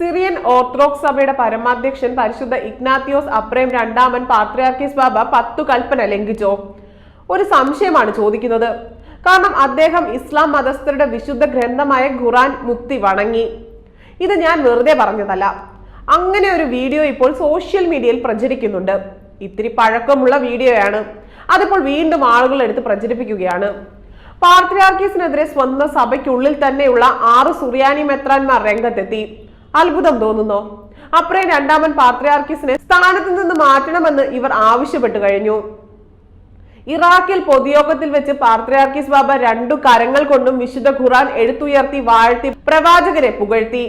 Syrian orthodox സഭയുടെ പരമാധ്യക്ഷൻ പരിശുദ്ധ Ignatius Aprem രണ്ടാമൻ പാത്രിയാർക്കീസ് ബാബ 10 കൽപ്പന ലംഘിച്ചോ? ഒരു സംശയമാണ് ചോദിക്കുന്നത്. കാരണം അദ്ദേഹം ഇസ്ലാം മതസ്ഥരുടെ വിശുദ്ധ ഗ്രന്ഥമായ ഖുറാൻ മുത്തി വണങ്ങി. ഇത് ഞാൻ വെറുതെ പറഞ്ഞതല്ല. അങ്ങനെ ഒരു വീഡിയോ ഇപ്പോൾ സോഷ്യൽ മീഡിയയിൽ പ്രചരിക്കുന്നുണ്ട്. ഇത്തിരി പഴക്കമുള്ള വീഡിയോയാണ്. അതിപ്പോൾ വീണ്ടും ആളുകൾ എടുത്ത് പ്രചരിപ്പിക്കുകയാണ്. പാത്രിയാർക്കീസിനെതിരെ സ്വന്തം സഭയ്ക്കുള്ളിൽ തന്നെയുള്ള 6 സുറിയാനി മെത്രാന്മാർ രംഗത്തെത്തി. അത്ഭുതം തോന്നുന്നോ? അപ്രേം രണ്ടാമൻ പാത്രിയാർക്കീസിനെ സ്ഥാനത്ത് നിന്ന് മാറ്റണമെന്ന് ഇവർ ആവശ്യപ്പെട്ടു കഴിഞ്ഞു. ഇറാഖിൽ പൊതുയോഗത്തിൽ വെച്ച് പാത്രിയാർക്കീസ് ബാബ 2 കരങ്ങൾ കൊണ്ടും വിശുദ്ധ ഖുറാൻ എടുത്തുയർത്തി വാഴ്ത്തി പ്രവാചകരെ പുകഴ്ത്തി.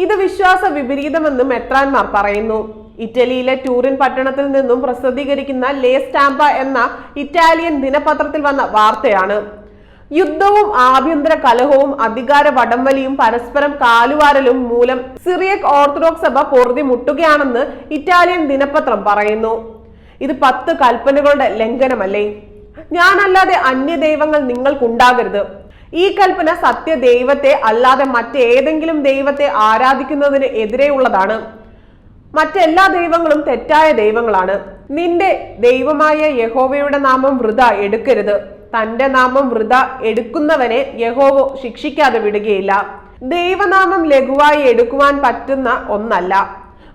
ഇത് വിശ്വാസ വിപരീതമെന്ന് മെത്രാന്മാർ പറയുന്നു. ഇറ്റലിയിലെ ടൂറിൻ പട്ടണത്തിൽ നിന്നും പ്രസിദ്ധീകരിക്കുന്ന ലേ സ്റ്റാമ്പ എന്ന ഇറ്റാലിയൻ ദിനപത്രത്തിൽ വന്ന വാർത്തയാണ്. യുദ്ധവും ആഭ്യന്തര കലഹവും അധികാര വടംവലിയും പരസ്പരം കാലുവാരലും മൂലം സിറിയക് ഓർത്തഡോക്സ് സഭ പൊറുതി മുട്ടുകയാണെന്ന് ഇറ്റാലിയൻ ദിനപത്രം പറയുന്നു. ഇത് 10 കൽപ്പനകളുടെ ലംഘനമല്ലേ? ഞാനല്ലാതെ അന്യ ദൈവങ്ങൾ നിങ്ങൾക്കുണ്ടാകരുത്. ഈ കൽപ്പന സത്യദൈവത്തെ അല്ലാതെ മറ്റേതെങ്കിലും ദൈവത്തെ ആരാധിക്കുന്നതിന് എതിരെയുള്ളതാണ്. മറ്റെല്ലാ ദൈവങ്ങളും തെറ്റായ ദൈവങ്ങളാണ്. നിന്റെ ദൈവമായ യഹോവയുടെ നാമം വൃഥ എടുക്കരുത്. തന്റെ നാമം വൃഥ എടുക്കുന്നവനെ യഹോവ ശിക്ഷിക്കാതെ വിടുകയില്ല. ദൈവനാമം ലഘുവായി എടുക്കുവാൻ പറ്റുന്ന ഒന്നല്ല.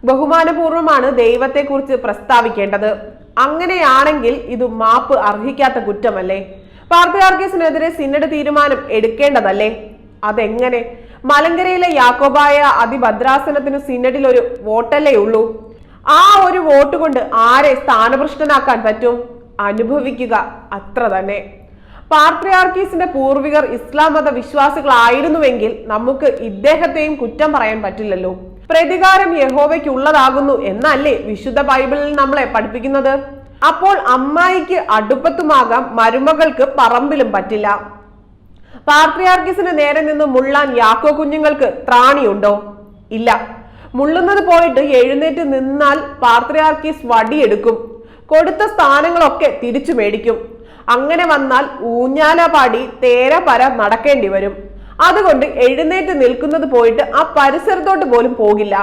ബഹുമാനപൂർവമാണ് ദൈവത്തെക്കുറിച്ച് പ്രസ്താവിക്കേണ്ടത്. അങ്ങനെയാണെങ്കിൽ ഇത് മാപ്പ് അർഹിക്കാത്ത കുറ്റമല്ലേ? പാത്രിയാർക്കീസിനെതിരെ സിനഡ് തീരുമാനം എടുക്കേണ്ടതല്ലേ? അതെങ്ങനെ? മലങ്കരയിലെ യാക്കോബായ അതിഭദ്രാസനത്തിനു സിനഡിൽ ഒരു വോട്ടല്ലേ ഉള്ളൂ. ആ ഒരു വോട്ട് കൊണ്ട് ആരെ സ്ഥാനഭ്രഷ്ടനാക്കാൻ പറ്റും? അനുഭവിക്കുക, അത്ര തന്നെ. പാത്രിയാർക്കീസിന്റെ പൂർവികർ ഇസ്ലാം മത വിശ്വാസികളായിരുന്നുവെങ്കിൽ നമുക്ക് ഇദ്ദേഹത്തെയും കുറ്റം പറയാൻ പറ്റില്ലല്ലോ. പ്രതികാരം യഹോവയ്ക്കുള്ളതാകുന്നു എന്നല്ലേ വിശുദ്ധ ബൈബിളിൽ നമ്മളെ പഠിപ്പിക്കുന്നത്? അപ്പോൾ അമ്മായിക്ക് അടുപ്പത്തുമാകാം, മരുമകൾക്ക് പറമ്പിലും പറ്റില്ല. പാത്രിയാർക്കീസിന് നേരെ നിന്ന് മുള്ളാൻ യാക്കോ കുഞ്ഞുങ്ങൾക്ക് ത്രാണിയുണ്ടോ? ഇല്ല. മുള്ളുന്നത് പോയിട്ട് എഴുന്നേറ്റ് നിന്നാൽ പാത്രിയാർക്കീസ് വടിയെടുക്കും. കൊടുത്ത സ്ഥാനങ്ങളൊക്കെ തിരിച്ചു മേടിക്കും. അങ്ങനെ വന്നാൽ ഊഞ്ഞാല പാടി തേര പര നടക്കേണ്ടി വരും. അതുകൊണ്ട് എഴുന്നേറ്റ് നിൽക്കുന്നത് പോയിട്ട് ആ പരിസരത്തോട്ട് പോലും പോകില്ല.